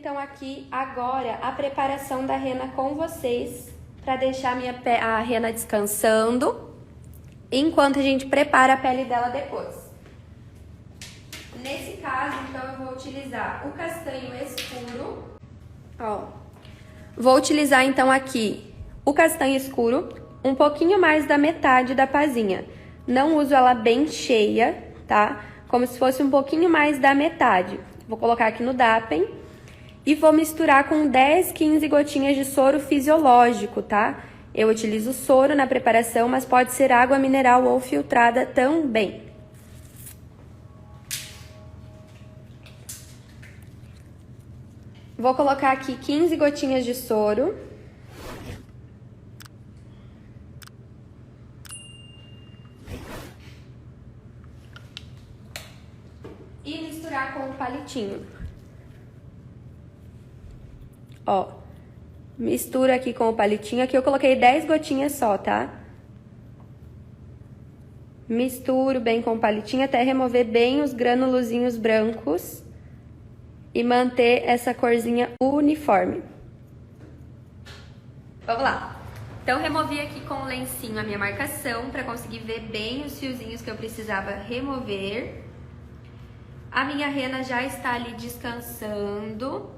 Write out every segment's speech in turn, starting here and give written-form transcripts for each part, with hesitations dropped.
então aqui agora a preparação da rena com vocês, para deixar a rena descansando, enquanto a gente prepara a pele dela depois. Nesse caso, então, eu vou utilizar o castanho escuro, ó. Vou utilizar, então, aqui o castanho escuro, um pouquinho mais da metade da pazinha. Não uso ela bem cheia, tá? Como se fosse um pouquinho mais da metade. Vou colocar aqui no Dappen e vou misturar com 10, 15 gotinhas de soro fisiológico, tá? Eu utilizo soro na preparação, mas pode ser água mineral ou filtrada também. Vou colocar aqui 15 gotinhas de soro. E misturar com o palitinho. Ó, mistura aqui com o palitinho. Aqui eu coloquei 10 gotinhas só, tá? Misturo bem com o palitinho até remover bem os granulozinhos brancos. E manter essa corzinha uniforme. Vamos lá. Então, removi aqui com o lencinho a minha marcação para conseguir ver bem os fiozinhos que eu precisava remover. A minha rena já está ali descansando.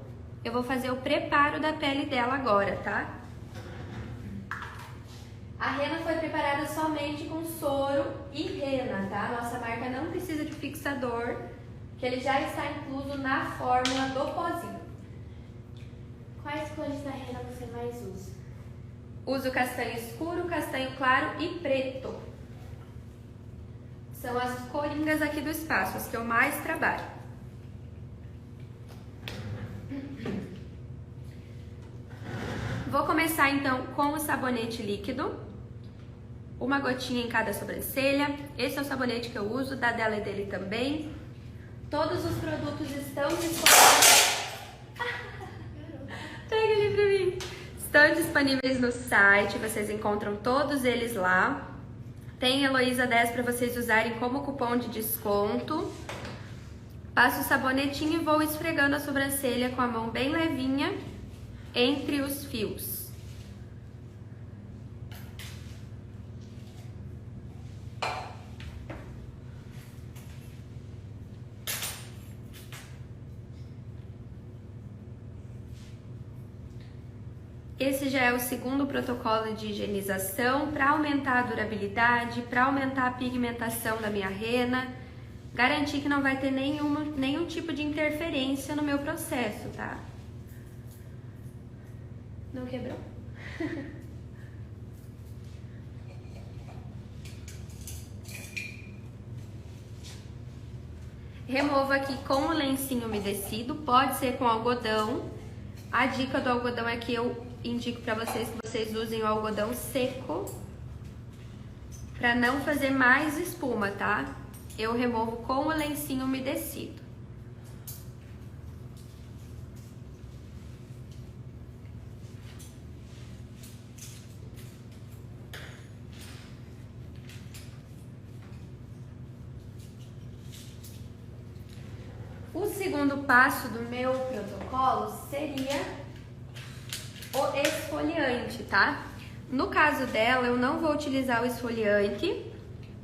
Eu vou fazer o preparo da pele dela agora, tá? A rena foi preparada somente com soro e rena, tá? Nossa marca não precisa de fixador, que ele já está incluso na fórmula do pozinho. Quais cores da rena você mais usa? Uso castanho escuro, castanho claro e preto. São as coringas aqui do espaço, as que eu mais trabalho. Vou começar então com o sabonete líquido. Uma gotinha em cada sobrancelha. Esse é o sabonete que eu uso, da dela e dele também. Todos os produtos estão disponíveis. Pega ali pra mim. Estão disponíveis no site, vocês encontram todos eles lá. Tem Heloísa 10 para vocês usarem como cupom de desconto. Passo o sabonetinho e vou esfregando a sobrancelha com a mão bem levinha entre os fios. Esse já é o segundo protocolo de higienização para aumentar a durabilidade, para aumentar a pigmentação da minha rena, garantir que não vai ter nenhum tipo de interferência no meu processo, tá? Não quebrou? Removo aqui com o lencinho umedecido, pode ser com algodão. A dica do algodão é que eu indico para vocês que vocês usem o algodão seco para não fazer mais espuma, tá? Eu removo com o lencinho umedecido. O segundo passo do meu protocolo seria o esfoliante, tá? No caso dela, eu não vou utilizar o esfoliante,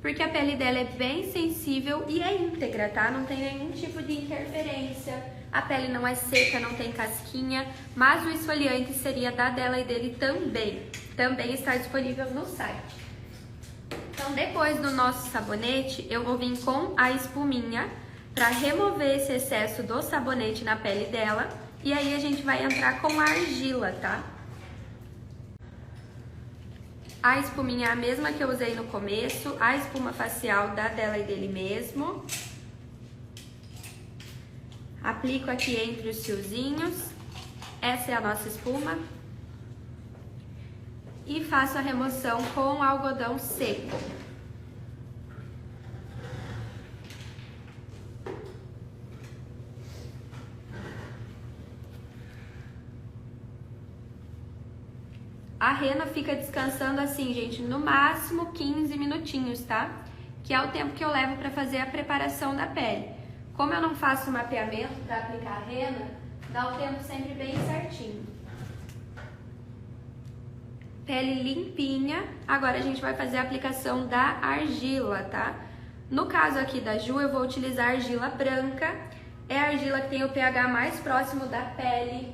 porque a pele dela é bem sensível e é íntegra, tá? Não tem nenhum tipo de interferência, a pele não é seca, não tem casquinha, mas o esfoliante seria da dela e dele também. Também está disponível no site. Então, depois do nosso sabonete, eu vou vir com a espuminha para remover esse excesso do sabonete na pele dela. E aí a gente vai entrar com a argila, tá? A espuminha é a mesma que eu usei no começo, a espuma facial da dela e dele mesmo. Aplico aqui entre os fiozinhos. Essa é a nossa espuma. E faço a remoção com algodão seco. A rena fica descansando assim, gente, no máximo 15 minutinhos, tá? Que é o tempo que eu levo para fazer a preparação da pele. Como eu não faço mapeamento para aplicar a rena, Dá o tempo sempre bem certinho. Pele limpinha. Agora a gente vai fazer a aplicação da argila, tá? No caso aqui da Ju, eu vou utilizar argila branca. É a argila que tem o pH mais próximo da pele.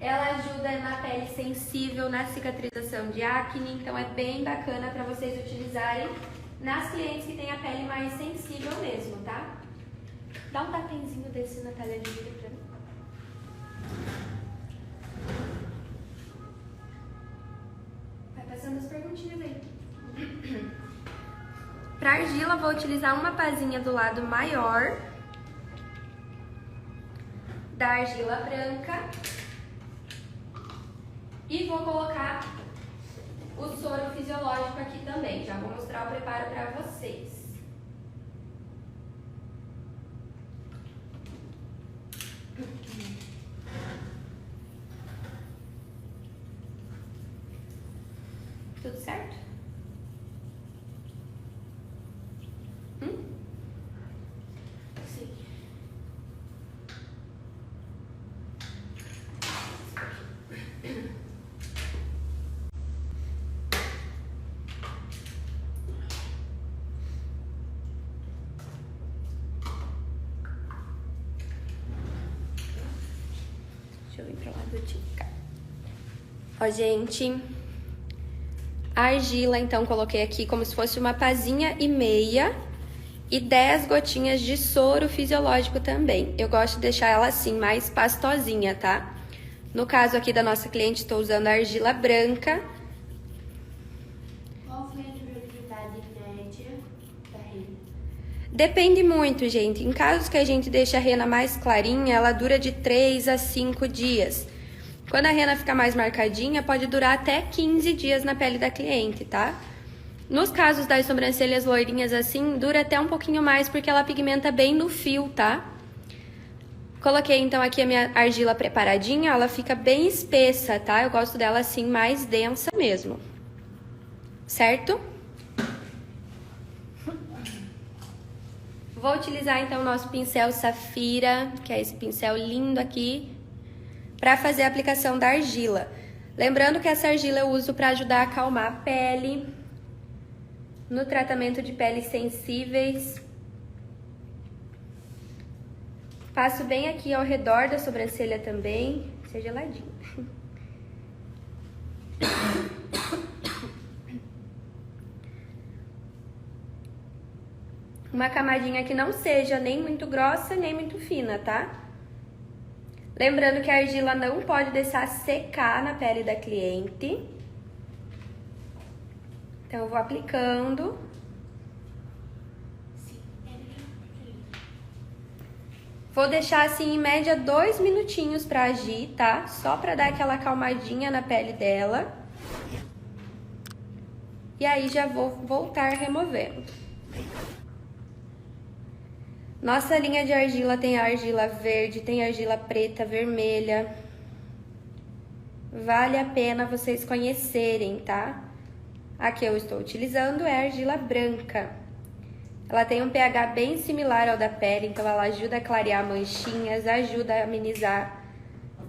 Ela ajuda na pele sensível, na cicatrização de acne. Então é bem bacana para vocês utilizarem nas clientes que têm a pele mais sensível mesmo, tá? Dá um tapenzinho desse na talha de vidro pra mim. Vai passando as perguntinhas aí. Para argila, vou utilizar uma pazinha do lado maior da argila branca e vou colocar o soro fisiológico aqui também. Já vou mostrar o preparo para vocês. Tudo certo? Sim. Deixa eu vir pra lá do cá. Ó, gente, a argila, então, coloquei aqui como se fosse uma pazinha e meia e 10 gotinhas de soro fisiológico também. Eu gosto de deixar ela assim, mais pastosinha, tá? No caso aqui da nossa cliente, estou usando a argila branca. Qual foi a durabilidade média da rena? Depende muito, gente. Em casos que a gente deixa a rena mais clarinha, ela dura de 3 a 5 dias. Quando a rena fica mais marcadinha, pode durar até 15 dias na pele da cliente, tá? Nos casos das sobrancelhas loirinhas assim, dura até um pouquinho mais, porque ela pigmenta bem no fio, tá? Coloquei então aqui a minha argila preparadinha, ela fica bem espessa, tá? Eu gosto dela assim, mais densa mesmo. Certo? Vou utilizar então o nosso pincel Safira, que é esse pincel lindo aqui, para fazer a aplicação da argila. Lembrando que essa argila eu uso para ajudar a acalmar a pele, no tratamento de peles sensíveis. Passo bem aqui ao redor da sobrancelha também, seja geladinho. Uma camadinha que não seja nem muito grossa, nem muito fina, tá? Lembrando que a argila não pode deixar secar na pele da cliente. Então, eu vou aplicando. Vou deixar assim, em média, 2 minutinhos pra agir, tá? Só pra dar aquela acalmadinha na pele dela. E aí, já vou voltar removendo. Nossa linha de argila tem a argila verde, tem a argila preta, vermelha. Vale a pena vocês conhecerem, tá? A que eu estou utilizando é a argila branca. Ela tem um pH bem similar ao da pele, então ela ajuda a clarear manchinhas, ajuda a amenizar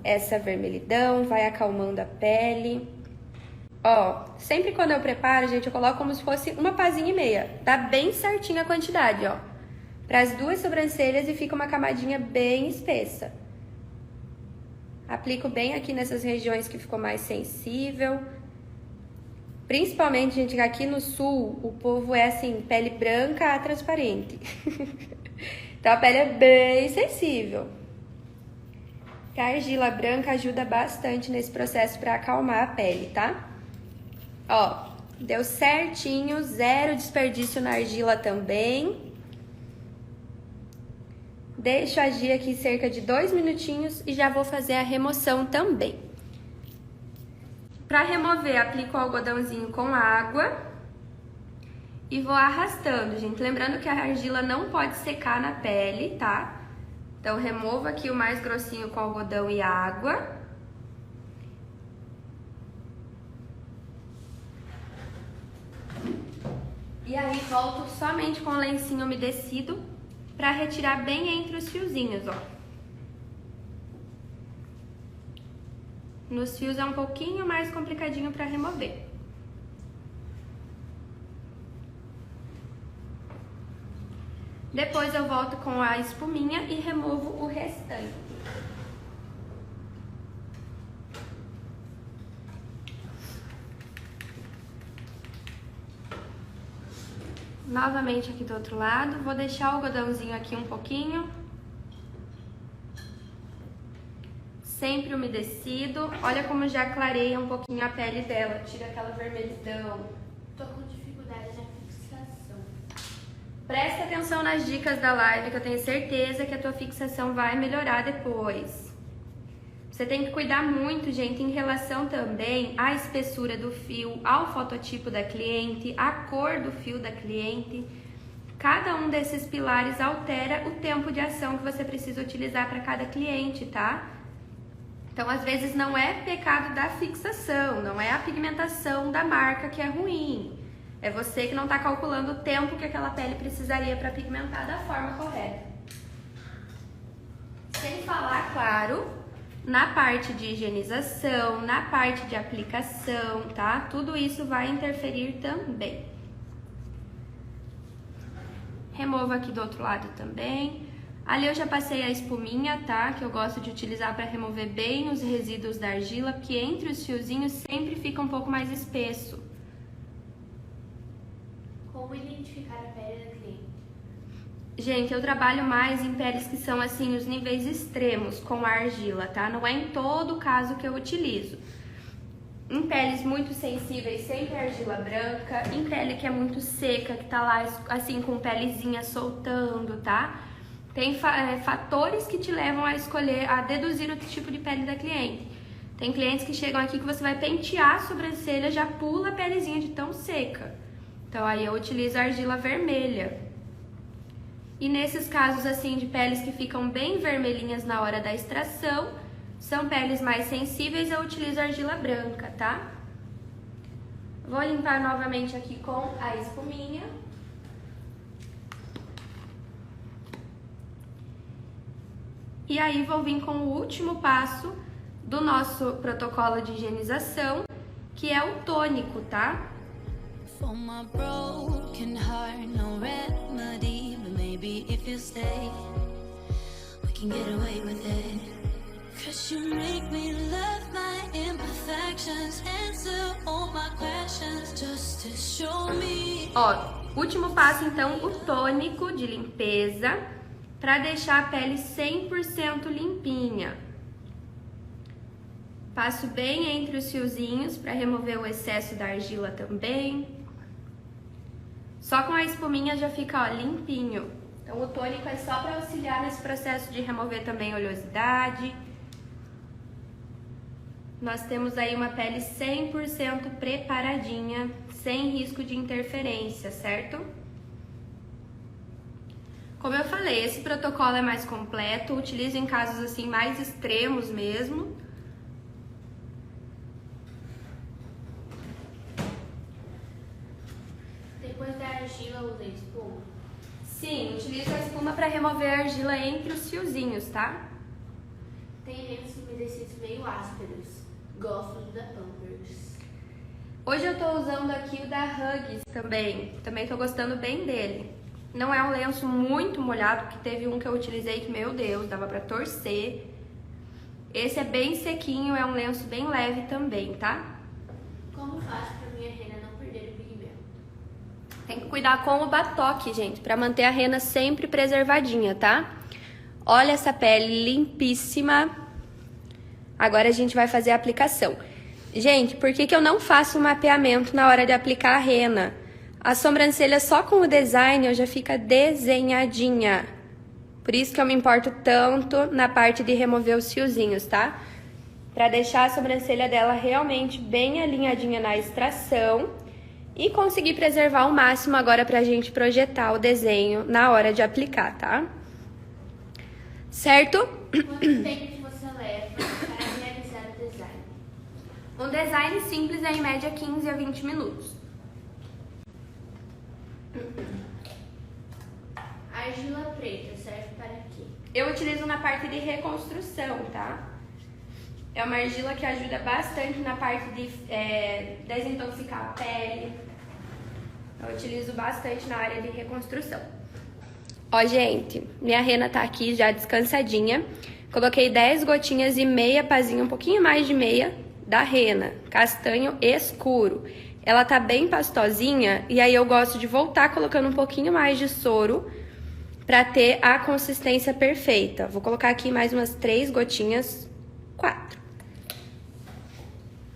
essa vermelhidão, vai acalmando a pele. Ó, sempre quando eu preparo, gente, eu coloco como se fosse uma pazinha e meia. Dá bem certinho a quantidade, ó. Para as duas sobrancelhas e fica uma camadinha bem espessa. Aplico bem aqui nessas regiões que ficou mais sensível. Principalmente, gente, aqui no sul, o povo é assim, pele branca a transparente. Então a pele é bem sensível. A argila branca ajuda bastante nesse processo para acalmar a pele, tá? Ó, deu certinho, zero desperdício na argila também. Deixo agir aqui cerca de 2 minutinhos e já vou fazer a remoção também. Para remover, aplico o algodãozinho com água e vou arrastando, gente. Lembrando que a argila não pode secar na pele, tá? Então, removo aqui o mais grossinho com algodão e água. E aí, volto somente com o lencinho umedecido para retirar bem entre os fiozinhos, ó. Nos fios é um pouquinho mais complicadinho para remover. Depois eu volto com a espuminha e removo o restante. Novamente aqui do outro lado, vou deixar o algodãozinho aqui um pouquinho. Sempre umedecido. Olha como já clareia um pouquinho a pele dela, tira aquela vermelhidão. Tô com dificuldade na fixação. Presta atenção nas dicas da live, que eu tenho certeza que a tua fixação vai melhorar depois. Você tem que cuidar muito, gente, em relação também à espessura do fio, ao fototipo da cliente, à cor do fio da cliente. Cada um desses pilares altera o tempo de ação que você precisa utilizar para cada cliente, tá? Então, às vezes, não é pecado da fixação, não é a pigmentação da marca que é ruim. É você que não está calculando o tempo que aquela pele precisaria para pigmentar da forma correta. Sem falar, claro, na parte de higienização, na parte de aplicação, tá? Tudo isso vai interferir também. Removo aqui do outro lado também. Ali eu já passei a espuminha, tá? Que eu gosto de utilizar para remover bem os resíduos da argila, porque entre os fiozinhos sempre fica um pouco mais espesso. Como identificar a pele da cliente? Gente, eu trabalho mais em peles que são assim, os níveis extremos com a argila, tá? Não é em todo caso que eu utilizo. Em peles muito sensíveis, sempre argila branca. Em pele que é muito seca, que tá lá assim com pelezinha soltando, tá? Tem fatores que te levam a escolher, a deduzir o tipo de pele da cliente. Tem clientes que chegam aqui que você vai pentear a sobrancelha, já pula a pelezinha de tão seca. Então aí eu utilizo a argila vermelha. E nesses casos assim de peles que ficam bem vermelhinhas na hora da extração, são peles mais sensíveis, eu utilizo a argila branca, tá? Vou limpar novamente aqui com a espuminha. E aí vou vir com o último passo do nosso protocolo de higienização, que é o tônico, tá? For my broken heart, no remedy, but maybe if you stay, we can get away with it. 'Cause you make me love my imperfections, answer all my questions, just to show me. Ó, último passo então, o tônico de limpeza, para deixar a pele 100% limpinha. Passo bem entre os fiozinhos para remover o excesso da argila também. Só com a espuminha já fica, ó, limpinho. Então o tônico é só para auxiliar nesse processo de remover também oleosidade. Nós temos aí uma pele 100% preparadinha, sem risco de interferência, certo? Como eu falei, esse protocolo é mais completo, utilizo em casos assim mais extremos mesmo. Depois da argila, usa espuma? Sim, utilizo a espuma para remover a argila entre os fiozinhos, tá? Tem lenços umedecidos meio ásperos. Gosto do da Pampers. Hoje eu tô usando aqui o da Huggies também. Também tô gostando bem dele. Não é um lenço muito molhado, porque teve um que eu utilizei que, meu Deus, dava pra torcer. Esse é bem sequinho, é um lenço bem leve também, tá? Como faço pra minha rena não perder o pigmento? Tem que cuidar com o batoque, gente, pra manter a rena sempre preservadinha, tá? Olha essa pele limpíssima. Agora a gente vai fazer a aplicação. Gente, por que eu não faço um mapeamento na hora de aplicar a rena? A sobrancelha só com o designer já fica desenhadinha. Por isso que eu me importo tanto na parte de remover os fiozinhos, tá? Pra deixar a sobrancelha dela realmente bem alinhadinha na extração e conseguir preservar ao máximo agora pra gente projetar o desenho na hora de aplicar, tá? Certo? Quanto tempo que você leva para realizar o design? Um design simples é em média 15 a 20 minutos. Argila preta serve para quê? Eu utilizo na parte de reconstrução, tá? É uma argila que ajuda bastante na parte de desintoxicar a pele. Eu utilizo bastante na área de reconstrução. Ó, gente, minha rena tá aqui já descansadinha. Coloquei 10 gotinhas e meia pazinha, um pouquinho mais de meia, da rena, castanho escuro. Ela tá bem pastosinha e aí eu gosto de voltar colocando um pouquinho mais de soro pra ter a consistência perfeita. Vou colocar aqui mais umas 3 gotinhas, 4.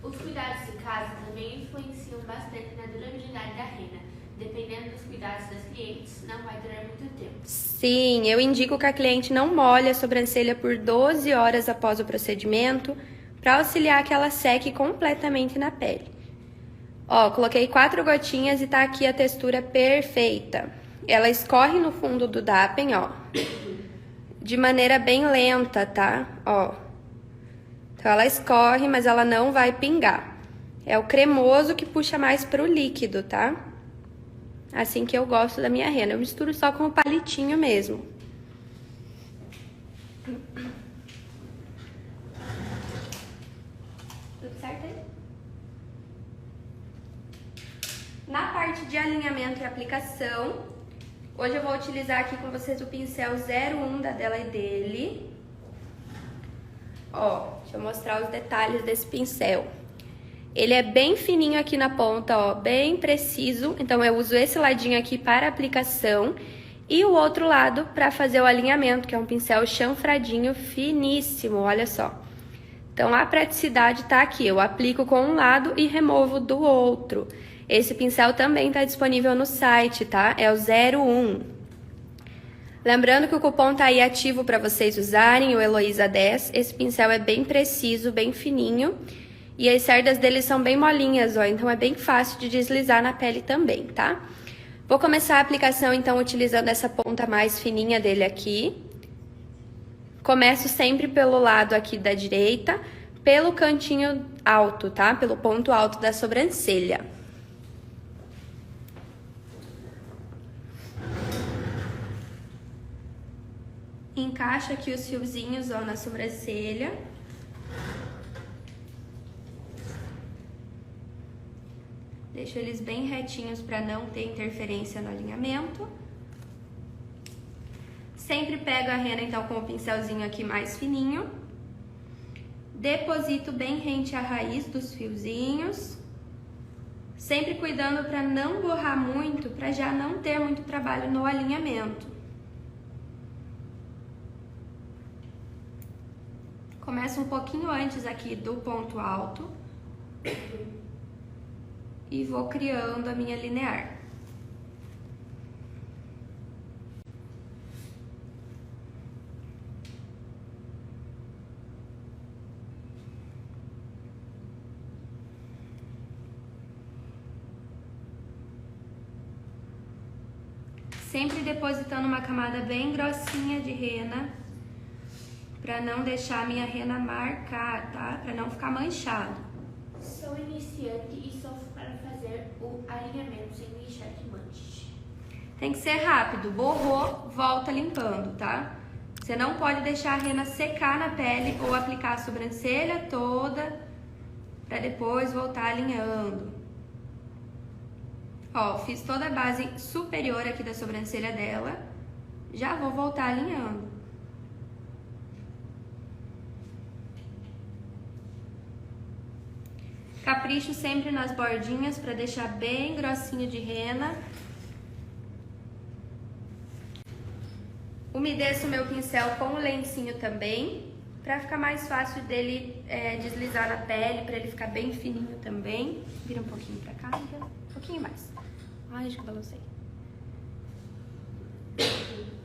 Os cuidados em casa também influenciam bastante na durabilidade da rena. Dependendo dos cuidados das clientes, não vai durar muito tempo. Sim, eu indico que a cliente não molhe a sobrancelha por 12 horas após o procedimento para auxiliar que ela seque completamente na pele. Ó, coloquei 4 gotinhas e tá aqui a textura perfeita. Ela escorre no fundo do DAPEN, ó, de maneira bem lenta, tá? Ó. Então ela escorre, mas ela não vai pingar. É o cremoso que puxa mais pro líquido, tá? Assim que eu gosto da minha rena. Eu misturo só com o palitinho mesmo. Tudo certo aí? Na parte de alinhamento e aplicação, hoje eu vou utilizar aqui com vocês o pincel 01 da Della e Dele. Ó, deixa eu mostrar os detalhes desse pincel. Ele é bem fininho aqui na ponta, ó, bem preciso. Então eu uso esse ladinho aqui para aplicação e o outro lado para fazer o alinhamento, que é um pincel chanfradinho finíssimo, olha só. Então a praticidade tá aqui, eu aplico com um lado e removo do outro. Esse pincel também tá disponível no site, tá? É o 01. Lembrando que o cupom tá aí ativo para vocês usarem, o Heloísa10. Esse pincel é bem preciso, bem fininho. E as cerdas dele são bem molinhas, ó, então é bem fácil de deslizar na pele também, tá? Vou começar a aplicação, então, utilizando essa ponta mais fininha dele aqui. Começo sempre pelo lado aqui da direita, pelo cantinho alto, tá? Pelo ponto alto da sobrancelha. Encaixa aqui os fiozinhos, ó, na sobrancelha. Deixo eles bem retinhos para não ter interferência no alinhamento. Sempre pego a rena, então, com o pincelzinho aqui mais fininho. Deposito bem rente à raiz dos fiozinhos. Sempre cuidando para não borrar muito, para já não ter muito trabalho no alinhamento. Começo um pouquinho antes aqui do ponto alto. E vou criando a minha linear. Sempre depositando uma camada bem grossinha de rena, para não deixar a minha rena marcar, tá? Para não ficar manchado. Sou iniciante e sofro para fazer o alinhamento sem deixar que manche. Tem que ser rápido, borrou, volta limpando, tá? Você não pode deixar a rena secar na pele ou aplicar a sobrancelha toda para depois voltar alinhando. Ó, fiz toda a base superior aqui da sobrancelha dela, já vou voltar alinhando. Capricho sempre nas bordinhas para deixar bem grossinho de rena. Umedeço o meu pincel com o lencinho também, para ficar mais fácil dele deslizar na pele, para ele ficar bem fininho também. Vira um pouquinho para cá, um pouquinho mais. Ai, acho que balancei.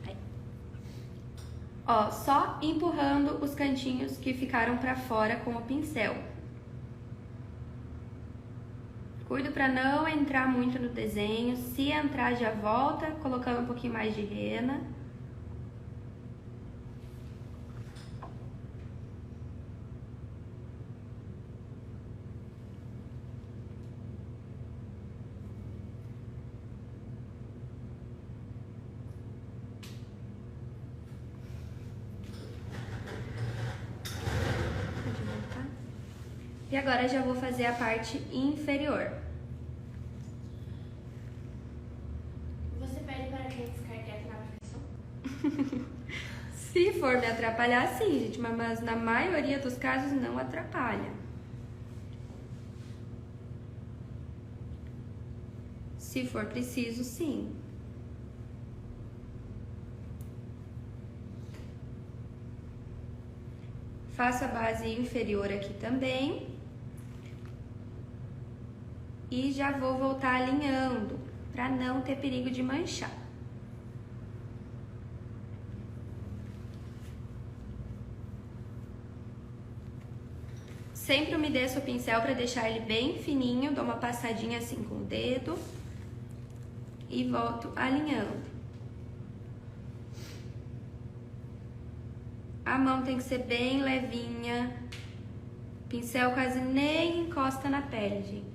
Aí. Ó, só empurrando os cantinhos que ficaram para fora com o pincel. Cuido para não entrar muito no desenho. Se entrar, já volta, colocando um pouquinho mais de rena. Pode voltar. E agora já vou fazer a parte inferior. Você pede para que eu ficar quieto na aplicação? Se for me atrapalhar, sim, gente, mas na maioria dos casos não atrapalha. Se for preciso, sim. Faço a base inferior aqui também. E já vou voltar alinhando, para não ter perigo de manchar. Sempre umedeço o pincel para deixar ele bem fininho, dou uma passadinha assim com o dedo e volto alinhando. A mão tem que ser bem levinha, o pincel quase nem encosta na pele, gente.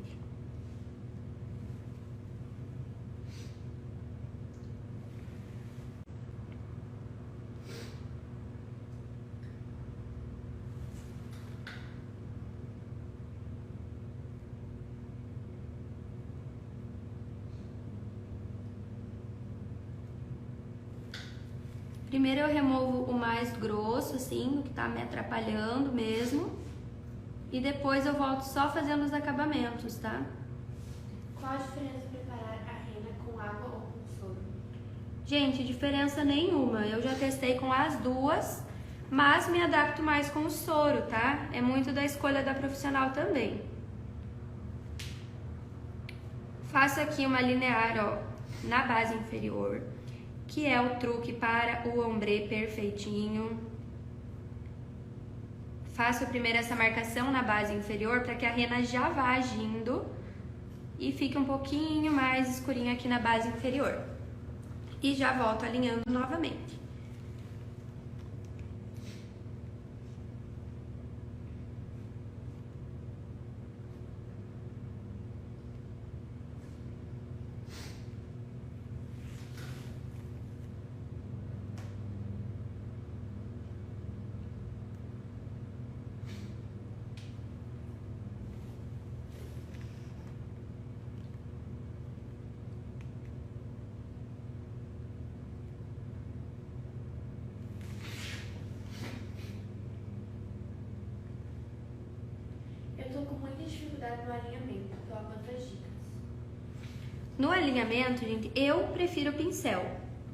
Primeiro eu removo o mais grosso, assim, o que tá me atrapalhando mesmo. E depois eu volto só fazendo os acabamentos, tá? Qual a diferença de preparar a rena com água ou com soro? Gente, diferença nenhuma. Eu já testei com as duas, mas me adapto mais com o soro, tá? É muito da escolha da profissional também. Faço aqui uma linear, ó, na base inferior, que é o truque para o ombré perfeitinho. Faço primeiro essa marcação na base inferior para que a rena já vá agindo e fique um pouquinho mais escurinha aqui na base inferior. E já volto alinhando novamente. Eu tô com muita dificuldade no alinhamento, tô outras dicas. No alinhamento, gente, eu prefiro o pincel,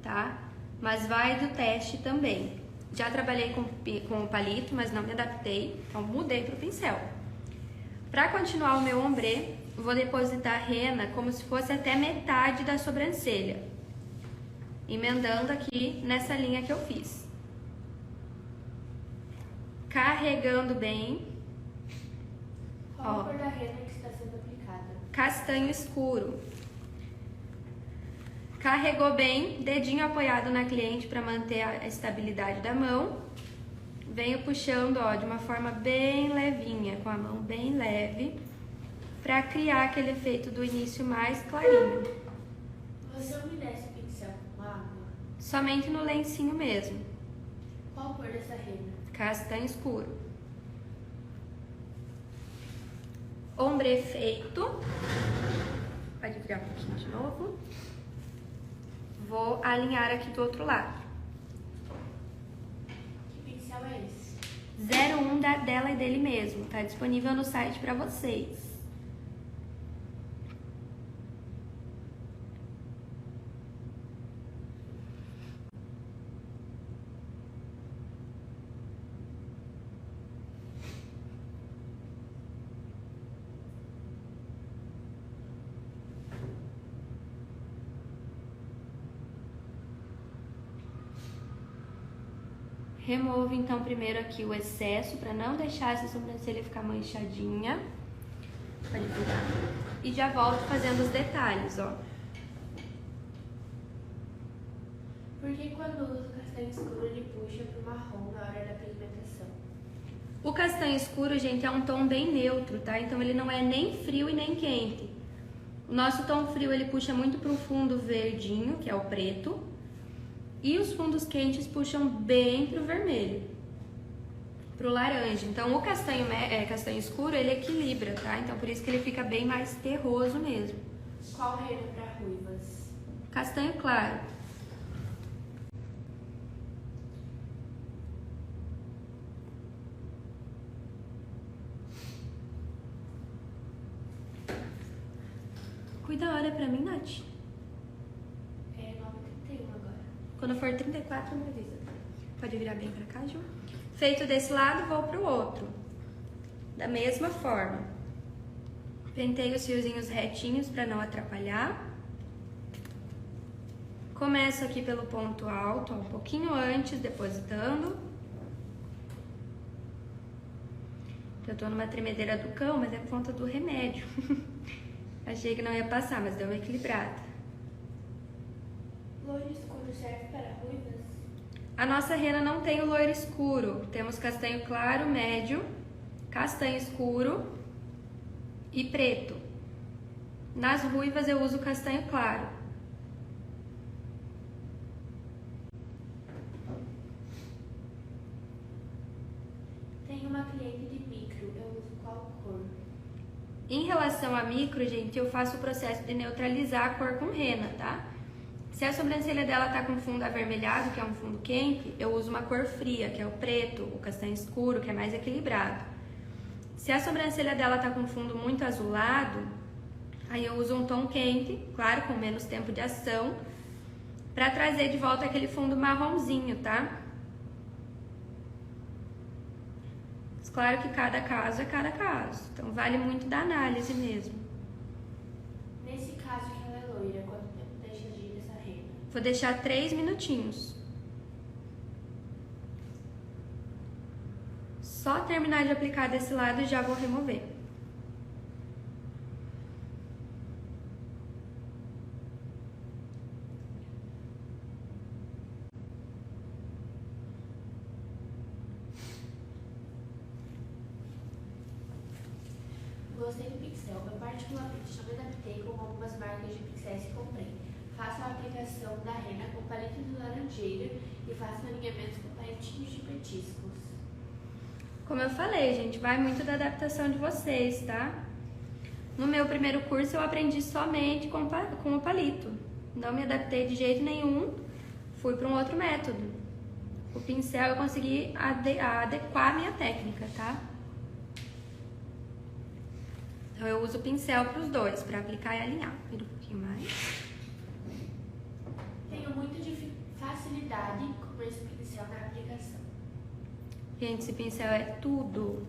tá? Mas vai do teste também. Já trabalhei com o palito, mas não me adaptei, então mudei pro pincel. Para continuar o meu ombré, vou depositar a rena como se fosse até metade da sobrancelha, emendando aqui nessa linha que eu fiz. Carregando bem. Qual a cor da rena que está sendo aplicada? Castanho escuro. Carregou bem, dedinho apoiado na cliente para manter a estabilidade da mão. Venho puxando, ó, de uma forma bem levinha, com a mão bem leve, para criar aquele efeito do início mais clarinho. Você umedece o pincel com água? Somente no lencinho mesmo. Qual a cor dessa rena? Castanho escuro. Ombré feito. Pode virar um pouquinho de novo. Vou alinhar aqui do outro lado. Que pincel é esse? 01 dela e dele mesmo. Tá disponível no site para vocês. Removo então primeiro aqui o excesso para não deixar essa sobrancelha ficar manchadinha. Pode virar. E já volto fazendo os detalhes, ó. Por que quando usa o castanho escuro ele puxa pro marrom na hora da pigmentação? O castanho escuro, gente, é um tom bem neutro, tá? Então ele não é nem frio e nem quente. O nosso tom frio ele puxa muito pro fundo verdinho, que é o preto. E os fundos quentes puxam bem pro vermelho. pro laranja. Então o castanho escuro, ele equilibra, tá? Então por isso que ele fica bem mais terroso mesmo. Qual rena para ruivas? Castanho claro. Cuida a hora pra mim, Nath. É 9h31 agora. Quando for 34, me avisa. Pode virar bem pra cá, Ju? Feito desse lado, vou pro outro. Da mesma forma. Penteio os fiozinhos retinhos pra não atrapalhar. Começo aqui pelo ponto alto, ó, um pouquinho antes, depositando. Eu tô numa tremedeira do cão, mas é por conta do remédio. Achei que não ia passar, mas deu uma equilibrada. Loiro escuro serve para ruivas? A nossa rena não tem o loiro escuro. Temos castanho claro, médio, castanho escuro e preto. Nas ruivas eu uso castanho claro. Tenho uma cliente de micro, eu uso qual cor? Em relação a micro, gente, eu faço o processo de neutralizar a cor com rena, tá? Se a sobrancelha dela tá com fundo avermelhado, que é um fundo quente, eu uso uma cor fria, que é o preto, o castanho escuro, que é mais equilibrado. Se a sobrancelha dela tá com fundo muito azulado, aí eu uso um tom quente, claro, com menos tempo de ação, pra trazer de volta aquele fundo marronzinho, tá? Claro que cada caso é cada caso, então vale muito da análise mesmo. Nesse caso que ela é loira, quanto tempo deixa de ir essa rena? Vou deixar 3 minutinhos. Só terminar de aplicar desse lado e já vou remover. Gostei do pincel, eu particularmente não me adaptei com algumas marcas de pincéis que comprei. Faço a aplicação da rena com paleta de laranjeira e faço alinhamentos com palitinhos de petiscos. Como eu falei, gente, vai muito da adaptação de vocês, tá? No meu primeiro curso eu aprendi somente com o palito. Não me adaptei de jeito nenhum, fui para um outro método. O pincel eu consegui adequar a minha técnica, tá? Então eu uso o pincel para os dois, para aplicar e alinhar. Vira um pouquinho mais. Tenho muita facilidade com esse pincel na aplicação. Gente, esse pincel é tudo.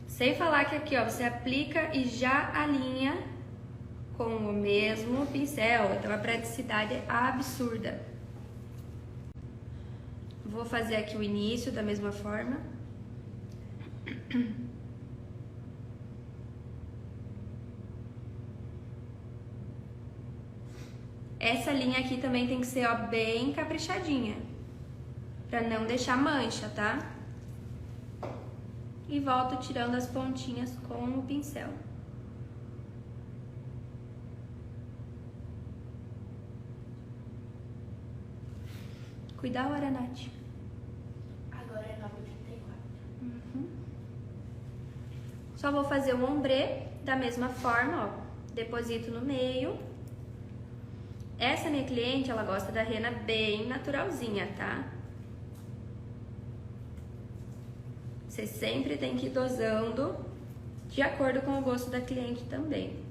Sem falar que aqui, ó, você aplica e já alinha com o mesmo pincel. Então a praticidade é absurda. Vou fazer aqui o início da mesma forma. Essa linha aqui também tem que ser, ó, bem caprichadinha, pra não deixar mancha, tá? E volto tirando as pontinhas com o pincel. Cuida a hora, Nath. Agora é 9h34. Só vou fazer um ombré da mesma forma, ó. Deposito no meio. Essa minha cliente, ela gosta da rena bem naturalzinha, tá? Você sempre tem que ir dosando de acordo com o gosto da cliente também.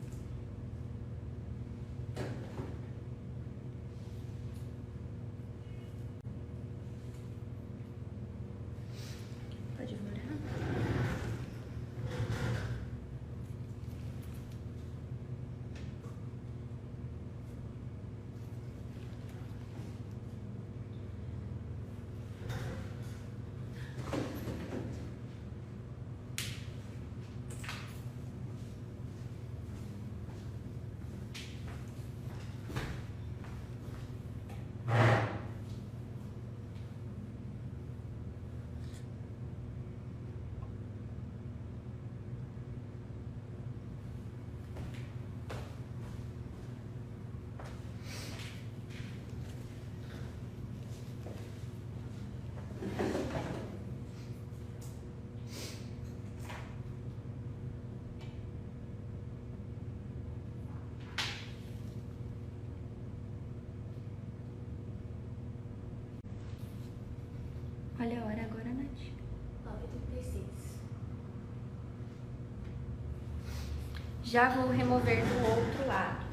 Pode virar. Já vou remover do outro lado.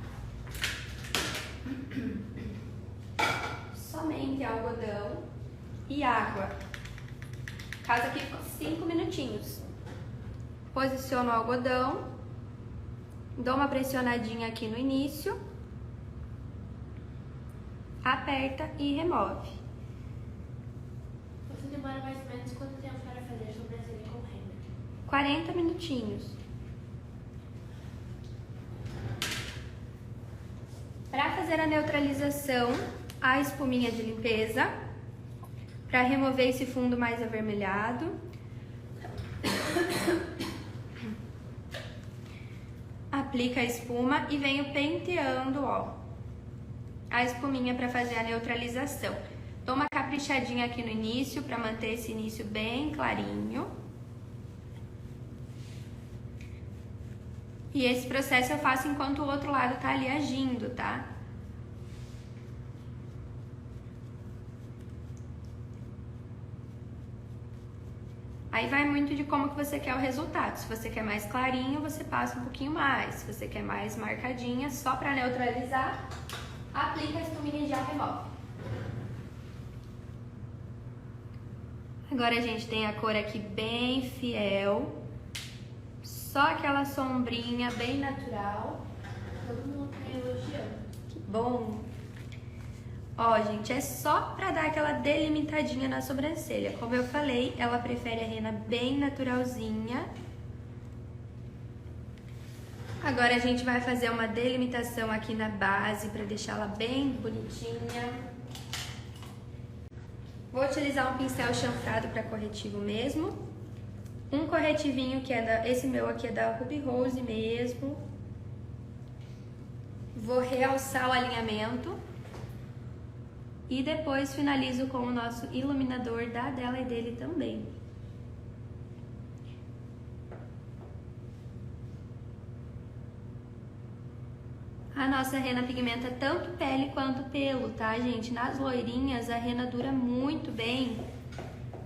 Somente algodão e água. O caso aqui ficou 5 minutinhos. Posiciono o algodão, dou uma pressionadinha aqui no início, aperta e remove. Você demora mais ou menos quanto tempo para fazer sobrancelha com rena? 40 minutinhos. Para fazer a neutralização, a espuminha de limpeza, para remover esse fundo mais avermelhado. Aplica a espuma e venho penteando, ó, a espuminha para fazer a neutralização. Dou uma caprichadinha aqui no início para manter esse início bem clarinho. E esse processo eu faço enquanto o outro lado tá ali agindo, tá? Aí vai muito de como que você quer o resultado. Se você quer mais clarinho, você passa um pouquinho mais. Se você quer mais marcadinha, só para neutralizar, aplica a espuminha e já remove. Agora a gente tem a cor aqui bem fiel. Só aquela sombrinha bem natural. Todo mundo tá elogiando. Que bom! Ó, gente, é só pra dar aquela delimitadinha na sobrancelha. Como eu falei, ela prefere a rena bem naturalzinha. Agora a gente vai fazer uma delimitação aqui na base pra deixá-la bem bonitinha. Vou utilizar um pincel chanfrado pra corretivo mesmo. Um corretivinho que é esse meu aqui é da Ruby Rose mesmo. Vou realçar o alinhamento. E depois finalizo com o nosso iluminador da dela e dele também. A nossa rena pigmenta tanto pele quanto pelo, tá, gente? Nas loirinhas a rena dura muito bem,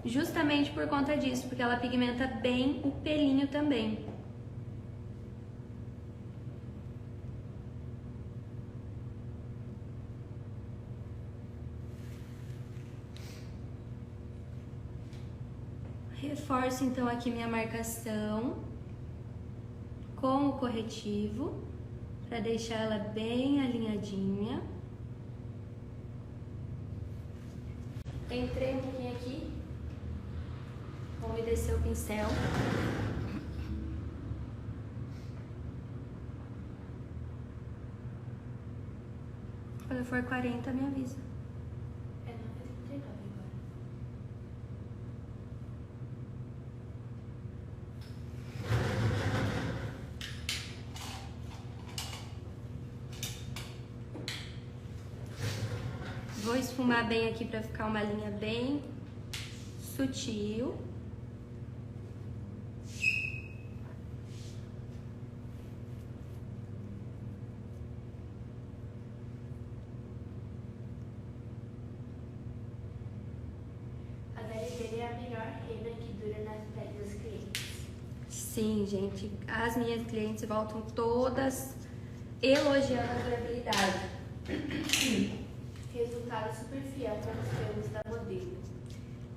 justamente por conta disso, porque ela pigmenta bem o pelinho também. Reforço então aqui minha marcação com o corretivo para deixar ela bem alinhadinha. Entrei um pouquinho aqui, vou umedecer o pincel. Quando for 40, me avisa. É 9h39 agora. Vou esfumar bem aqui para ficar uma linha bem sutil. A pele dele é a melhor rena que dura nas peles dos clientes. Sim, gente, as minhas clientes voltam todas elogiando a durabilidade. Resultado super fiel para os pelos da modelo.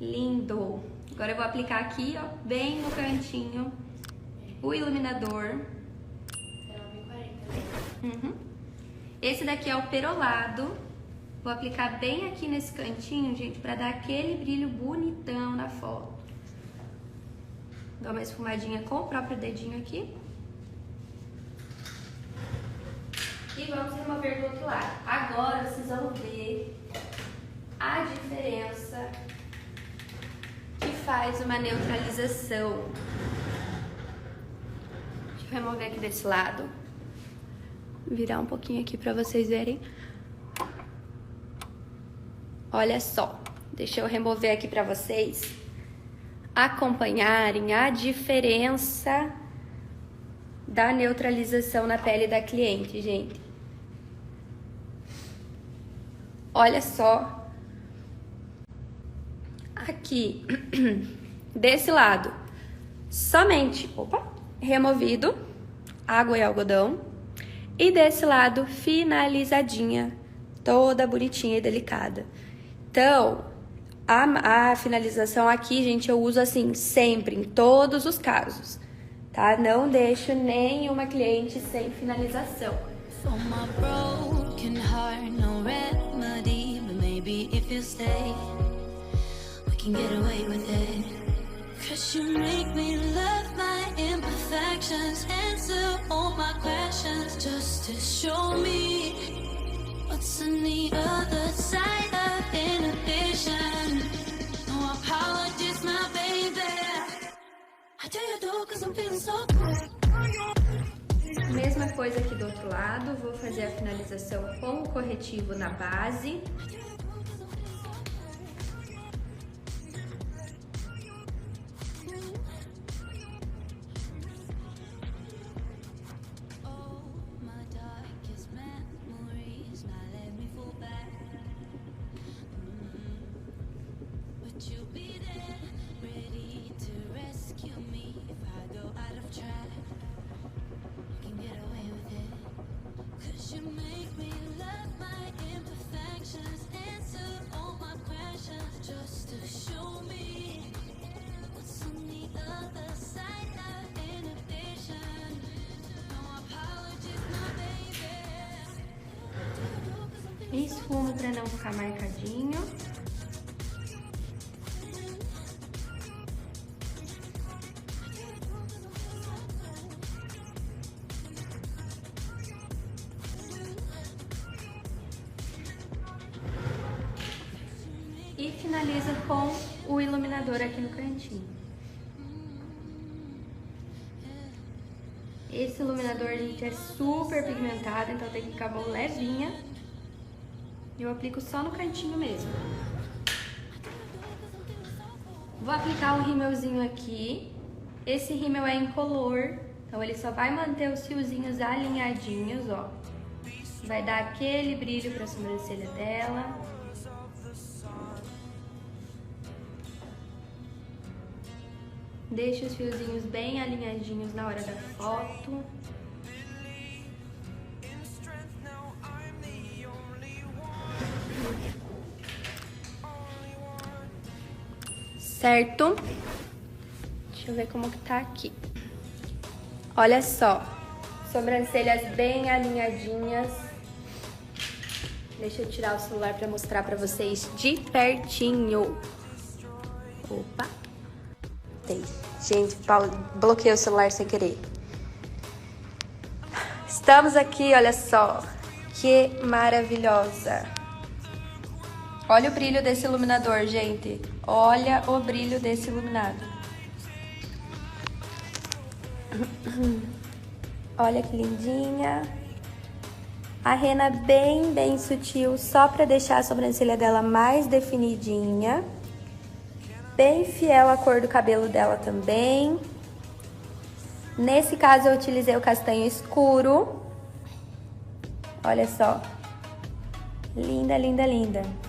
Lindo! Agora eu vou aplicar aqui, ó, bem no cantinho, o iluminador. É 9h40, né? Uhum. Esse daqui é o perolado. Vou aplicar bem aqui nesse cantinho, gente, pra dar aquele brilho bonitão na foto. Dá uma esfumadinha com o próprio dedinho aqui. E vamos remover do outro lado. Agora vocês vão ver a diferença que faz uma neutralização. Deixa eu remover aqui desse lado. Virar um pouquinho aqui pra vocês verem. Olha só, deixa eu remover aqui pra vocês acompanharem a diferença da neutralização na pele da cliente, gente. Olha só, aqui, desse lado, somente, removido, água e algodão. E desse lado, finalizadinha, toda bonitinha e delicada. Então, a finalização aqui, gente, eu uso assim, sempre, em todos os casos, tá? Não deixo nenhuma cliente sem finalização. For my broken heart, no remedy, but maybe if you stay, we can get away with it. 'Cause you make me love my imperfections, answer all my questions, just to show me what's on the other side of inhibition. No apologies, my baby. I tell you though, 'cause I'm feeling so good. Mesma coisa aqui do outro lado, vou fazer a finalização com o corretivo na base. Esfumo para não ficar marcadinho. E finaliza com o iluminador aqui no cantinho. Esse iluminador, gente, é super pigmentado, então tem que ficar a mão levinha. Eu aplico só no cantinho mesmo. Vou aplicar um rímelzinho aqui. Esse rímel é incolor, então ele só vai manter os fiozinhos alinhadinhos, ó. Vai dar aquele brilho pra sobrancelha dela. Deixa os fiozinhos bem alinhadinhos na hora da foto. Certo? Deixa eu ver como que tá aqui. Olha só, sobrancelhas bem alinhadinhas. Deixa eu tirar o celular pra mostrar pra vocês de pertinho. Opa! Gente, bloqueei o celular sem querer. Estamos aqui, olha só. Que maravilhosa. Olha o brilho desse iluminador, gente. Olha o brilho desse iluminado. Olha que lindinha. A rena bem sutil, só pra deixar a sobrancelha dela mais definidinha. Bem fiel à cor do cabelo dela também. Nesse caso, eu utilizei o castanho escuro. Olha só. Linda, linda, linda.